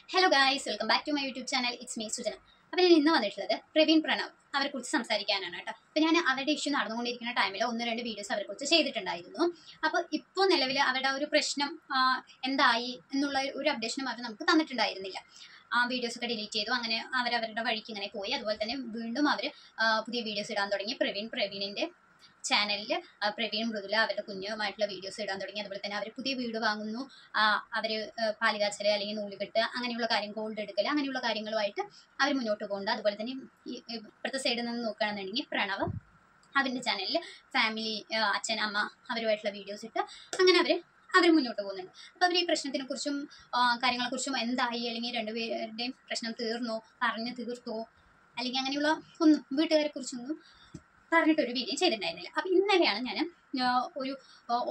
Hello guys, welcome back to my YouTube channel. It's me Sujana. അപ്പോൾ ഞാൻ ഇന്ന് വന്നിട്ടുള്ളത് പ്രവീൺ പ്രണവ് അവരെക്കുറിച്ച് സംസാരിക്കാനാണ് കേട്ടോ. അപ്പോൾ ഞാൻ അവരുടെ ഇഷ്യൂ നടന്നുകൊണ്ടിരിക്കുന്ന ടൈമിൽ 1-2 വീഡിയോസ് അവരെക്കുറിച്ച് ചെയ്തിട്ടുണ്ടായിരുന്നു. അപ്പോൾ ഇപ്പോൾ നിലവിൽ അവരുടെ ഒരു പ്രശ്നം എന്തായി എന്നുള്ള ഒരു അപ്ഡേഷനും അവർ നമുക്ക് തന്നിട്ടുണ്ടായിരുന്നില്ല. ആ വീഡിയോസൊക്കെ ഡിലീറ്റ് ചെയ്തു. അങ്ങനെ അവരവരുടെ വഴിക്ക് ഇങ്ങനെ പോയി. അതുപോലെ തന്നെ വീണ്ടും അവർ പുതിയ വീഡിയോസ് ഇടാൻ തുടങ്ങി. പ്രവീണിൻ്റെ ചാനലിൽ പ്രവീൺ മൃദുല അവരുടെ കുഞ്ഞുമായിട്ടുള്ള വീഡിയോസ് ഇടാൻ തുടങ്ങി. അതുപോലെ തന്നെ അവർ പുതിയ വീട് വാങ്ങുന്നു, അവർ പാലുകാച്ചൽ അല്ലെങ്കിൽ നൂലുകെട്ട് അങ്ങനെയുള്ള കാര്യം, ഗോൾഡ് എടുക്കൽ അങ്ങനെയുള്ള കാര്യങ്ങളുമായിട്ട് അവർ മുന്നോട്ട് പോകുന്നുണ്ട്. അതുപോലെ തന്നെ ഇപ്പോഴത്തെ സൈഡിൽ നിന്ന് നോക്കുകയാണെന്നുണ്ടെങ്കിൽ പ്രണവ് അവരുടെ ചാനലിൽ ഫാമിലി, അച്ഛൻ അമ്മ അവരുമായിട്ടുള്ള വീഡിയോസ് ഇട്ട് അങ്ങനെ അവർ മുന്നോട്ട് പോകുന്നുണ്ട്. അപ്പോൾ അവർ ഈ പ്രശ്നത്തിനെ കുറിച്ചും കാര്യങ്ങളെക്കുറിച്ചും എന്തായി, അല്ലെങ്കിൽ രണ്ടുപേരുടെയും പ്രശ്നം തീർന്നോ, പറഞ്ഞു തീർത്തോ, അല്ലെങ്കിൽ അങ്ങനെയുള്ള ഒന്നും വീട്ടുകാരെ കുറിച്ചൊന്നും പറഞ്ഞിട്ടൊരു വീഡിയോ ചെയ്തിട്ടുണ്ടായിരുന്നില്ല. അപ്പോൾ ഇന്നലെയാണ് ഞാൻ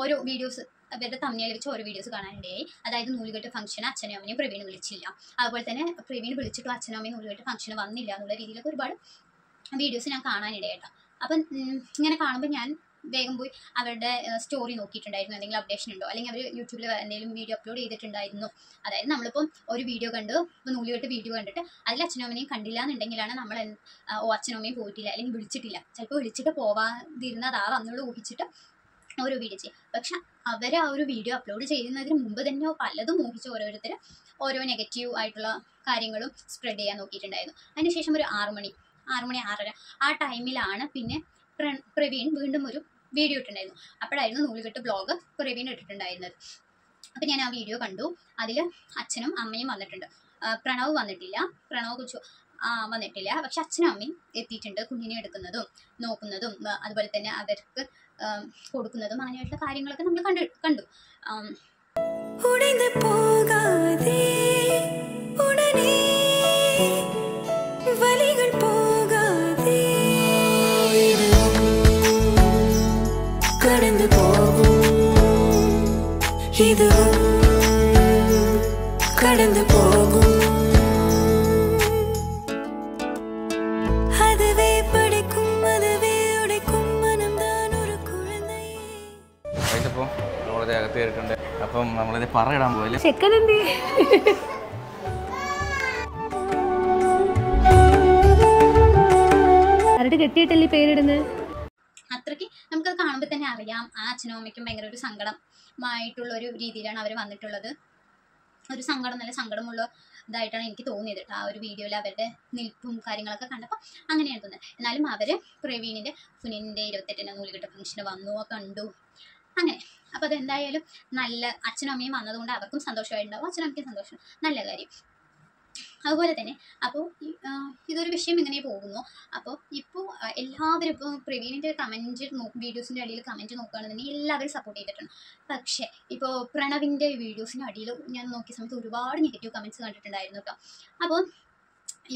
ഓരോ വീഡിയോസ് അവരുടെ തമ്മിൽ വെച്ച് ഓരോ വീഡിയോസ് കാണാനിടയായി. അതായത് നൂലുകെട്ട് ഫംഗ്ഷന് അച്ഛനും അമ്മയും പ്രവീൺ വിളിച്ചില്ല, അതുപോലെ തന്നെ പ്രവീൺ വിളിച്ചിട്ടും അച്ഛനും അമ്മയും നൂലുകെട്ട് ഫംഗ്ഷന് വന്നില്ല എന്നുള്ള രീതിയിലൊക്കെ ഒരുപാട് വീഡിയോസ് ഞാൻ കാണാനിടയായിട്ടോ. അപ്പം ഇങ്ങനെ കാണുമ്പോൾ ഞാൻ വേഗം പോയി അവരുടെ സ്റ്റോറി നോക്കിയിട്ടുണ്ടായിരുന്നു, എന്തെങ്കിലും അപ്ഡേഷൻ ഉണ്ടോ, അല്ലെങ്കിൽ അവർ യൂട്യൂബിൽ എന്തെങ്കിലും വീഡിയോ അപ്ലോഡ് ചെയ്തിട്ടുണ്ടായിരുന്നു. അതായത് നമ്മളിപ്പം ഒരു വീഡിയോ കണ്ടു, ഇപ്പോൾ നൂലുകെട്ട് വീഡിയോ കണ്ടിട്ട് അതിൽ അച്ഛനും അമ്മയും കണ്ടില്ല എന്നുണ്ടെങ്കിലാണ് നമ്മൾ അച്ഛനും അമ്മയും പോയിട്ടില്ല അല്ലെങ്കിൽ വിളിച്ചിട്ടില്ല, ചിലപ്പോൾ വിളിച്ചിട്ട് പോവാതിരുന്നതാവാം എന്നുള്ള ഊഹിച്ചിട്ട് ഓരോ വീഡിയോ ചെയ്യും. പക്ഷെ അവർ ആ ഒരു വീഡിയോ അപ്ലോഡ് ചെയ്യുന്നതിന് മുമ്പ് തന്നെ പലതും ഊഹിച്ച് ഓരോരുത്തർ ഓരോ നെഗറ്റീവ് ആയിട്ടുള്ള കാര്യങ്ങളും സ്പ്രെഡ് ചെയ്യാൻ നോക്കിയിട്ടുണ്ടായിരുന്നു. അതിനുശേഷം ഒരു 6 മണി 6:30 ആ ടൈമിലാണ് പിന്നെ പ്രവീൺ വീണ്ടും ഒരു വീഡിയോ ഇട്ടിട്ടുണ്ടായിരുന്നു. അപ്പോഴായിരുന്നു നൂലുകെട്ട് ബ്ലോഗ് പ്രവീൺ ഇട്ടിട്ടുണ്ടായിരുന്നത്. അപ്പം ഞാൻ ആ വീഡിയോ കണ്ടു. അതിൽ അച്ഛനും അമ്മയും വന്നിട്ടുണ്ട്, പ്രണവ് വന്നിട്ടില്ല. വന്നിട്ടില്ല, പക്ഷെ അച്ഛനും അമ്മയും എത്തിയിട്ടുണ്ട്. കുഞ്ഞിനെ എടുക്കുന്നതും നോക്കുന്നതും അതുപോലെ തന്നെ അവർക്ക് കൊടുക്കുന്നതും അങ്ങനെയായിട്ടുള്ള കാര്യങ്ങളൊക്കെ നമ്മൾ കണ്ടു. கடந்து போகும் இது கடந்து போகும் அதுவே படிக்கும் அதுவே உடைக்கும் மனம்தான் ஒரு குழந்தை. അപ്പോൾ നമ്മളത് അകത്ത് കേൾക്കണ്ടേ. അപ്പം നമ്മളിത് പറയിടാൻ പോയില്ല. ചെക്കനെന്തേ ആരുടെ കെട്ടിയിട്ടല്ലേ പേരിടുന്നത്? അത്രയ്ക്ക് നമുക്കത് കാണുമ്പോൾ തന്നെ അറിയാം ആ അച്ഛനും അമ്മയ്ക്കും ഭയങ്കര ഒരു സങ്കടമായിട്ടുള്ള ഒരു രീതിയിലാണ് അവർ വന്നിട്ടുള്ളത്. ഒരു നല്ല സങ്കടമുള്ള ഇതായിട്ടാണ് എനിക്ക് തോന്നിയത് കേട്ടോ. ആ ഒരു വീഡിയോയിൽ അവരുടെ നിൽപ്പും കാര്യങ്ങളൊക്കെ കണ്ടപ്പോൾ അങ്ങനെയാണ് തോന്നുന്നത്. എന്നാലും അവർ പ്രവീണിൻ്റെ കുഞ്ഞിൻ്റെ 28-ന് നൂലുകെട്ട് ഫംഗ്ഷന് വന്നു, കണ്ടു അങ്ങനെ. അപ്പോൾ അതെന്തായാലും നല്ല അച്ഛനും അമ്മയും വന്നതുകൊണ്ട് അവർക്കും സന്തോഷമായിട്ടുണ്ടാവും, അച്ഛനും അമ്മയ്ക്കും സന്തോഷം, നല്ല കാര്യം. അതുപോലെ തന്നെ അപ്പോൾ ഇതൊരു വിഷയം ഇങ്ങനെ പോകുന്നു. അപ്പോൾ ഇപ്പോൾ എല്ലാവരും ഇപ്പോൾ പ്രവീണിൻ്റെ കമൻറ്റ് വീഡിയോസിൻ്റെ അടിയിൽ കമൻറ്റ് നോക്കുകയാണെന്നുണ്ടെങ്കിൽ എല്ലാവരും സപ്പോർട്ട് ചെയ്തിട്ടുണ്ട്. പക്ഷേ ഇപ്പോൾ പ്രണവിൻ്റെ വീഡിയോസിൻ്റെ അടിയിൽ ഞാൻ നോക്കിയ സമയത്ത് ഒരുപാട് നെഗറ്റീവ് കമൻറ്റ്സ് കണ്ടിട്ടുണ്ടായിരുന്നു കേട്ടോ. അപ്പോൾ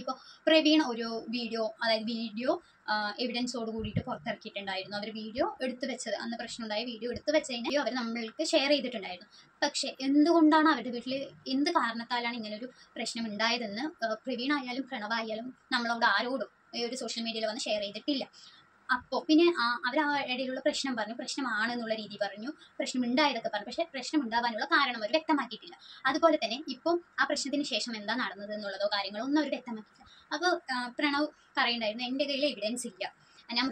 ഇപ്പോൾ പ്രവീൺ ഒരു വീഡിയോ എവിഡൻസോട് കൂടിയിട്ട് പുറത്തിറക്കിയിട്ടുണ്ടായിരുന്നു. അവർ വീഡിയോ എടുത്തു വെച്ചത്, അന്ന് പ്രശ്നമുണ്ടായ വീഡിയോ എടുത്തു വെച്ചതിന് അവർ നമ്മൾക്ക് ഷെയർ ചെയ്തിട്ടുണ്ടായിരുന്നു. പക്ഷേ എന്തുകൊണ്ടാണ് അവരുടെ വീട്ടിൽ എന്ത് കാരണത്താലാണ് ഇങ്ങനൊരു പ്രശ്നം ഉണ്ടായതെന്ന് പ്രവീൺ ആയാലും പ്രണവായാലും നമ്മളോട് ആരോടും ഈ ഒരു സോഷ്യൽ മീഡിയയിൽ വന്ന് ഷെയർ ചെയ്തിട്ടില്ല. അപ്പോൾ പിന്നെ അവർ ആ ഇടയിലുള്ള പ്രശ്നം പറഞ്ഞു, പ്രശ്നമാണെന്നുള്ള രീതി പറഞ്ഞു, പ്രശ്നം ഉണ്ടായതൊക്കെ പറഞ്ഞു. പക്ഷേ പ്രശ്നം ഉണ്ടാവാനുള്ള കാരണം അവർ വ്യക്തമാക്കിയിട്ടില്ല. അതുപോലെ തന്നെ ഇപ്പം ആ പ്രശ്നത്തിന് ശേഷം എന്താ നടന്നത് എന്നുള്ളതോ കാര്യങ്ങളോ ഒന്നും അവർ വ്യക്തമാക്കിയില്ല. അപ്പോൾ പ്രണവ് പറയുണ്ടായിരുന്നു, എൻ്റെ കയ്യിൽ എവിഡൻസ് ഇല്ല, ഞാൻ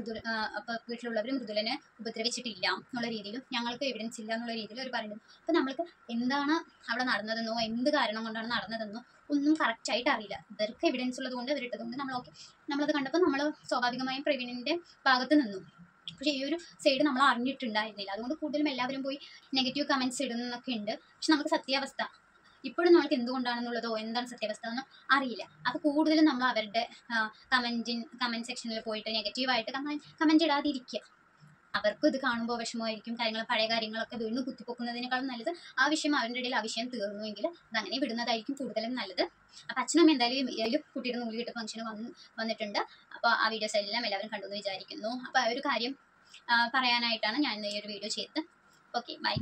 അപ്പോൾ വീട്ടിലുള്ളവർ മൃദുലനെ ഉപദ്രവിച്ചിട്ടില്ല എന്നുള്ള രീതിയിലും ഞങ്ങൾക്ക് എവിഡൻസ് ഇല്ല എന്നുള്ള രീതിയിൽ അവർ പറയുന്നു. അപ്പോൾ നമ്മൾക്ക് എന്താണ് അവിടെ നടന്നതെന്നോ എന്ത് കാരണം കൊണ്ടാണ് നടന്നതെന്നോ ഒന്നും കറക്റ്റായിട്ട് അറിയില്ല. ഇവർക്ക് എവിഡൻസ് ഉള്ളതുകൊണ്ട് ഇവരിട്ടതുകൊണ്ട് നമ്മളത് കണ്ടപ്പോൾ നമ്മൾ സ്വാഭാവികമായും പ്രവീണിൻ്റെ ഭാഗത്ത് നിന്നു. പക്ഷേ ഈ ഒരു സൈഡ് നമ്മൾ അറിഞ്ഞിട്ടുണ്ടായിരുന്നില്ല. അതുകൊണ്ട് കൂടുതലും എല്ലാവരും പോയി നെഗറ്റീവ് കമൻറ്റ്സ് ഇടുന്നൊക്കെ ഉണ്ട്. പക്ഷെ നമുക്ക് സത്യാവസ്ഥ ഇപ്പോഴും എന്തുകൊണ്ടാണെന്നുള്ളതോ എന്താണ് സത്യാവസ്ഥ എന്നോ അറിയില്ല. അപ്പോൾ കൂടുതലും നമ്മൾ അവരുടെ കമൻറ്റ് സെക്ഷനിൽ പോയിട്ട് നെഗറ്റീവായിട്ട് കമൻറ്റ് ഇടാതിരിക്കുക. അവർക്കും ഇത് കാണുമ്പോൾ വിഷമമായിരിക്കും. പഴയ കാര്യങ്ങളൊക്കെ വീണ്ടും കുത്തിപ്പൊക്കുന്നതിനേക്കാളും നല്ലത് ആ വിഷയം അവരുടെ ഇടയിൽ ആ വിഷയം തീർന്നുവെങ്കിൽ അതങ്ങനെ വിടുന്നതായിരിക്കും കൂടുതലും നല്ലത്. അപ്പോൾ അച്ഛനും എന്തായാലും കുട്ടിയുടെ നൂലുകെട്ട് ഫംഗ്ഷന് വന്നിട്ടുണ്ട്. അപ്പോൾ ആ വീഡിയോസ് എല്ലാം എല്ലാവരും കണ്ടു എന്ന് വിചാരിക്കുന്നു. അപ്പോൾ ആ ഒരു കാര്യം പറയാനായിട്ടാണ് ഞാൻ ഈ ഒരു വീഡിയോ ചെയ്തത്. Okay, by.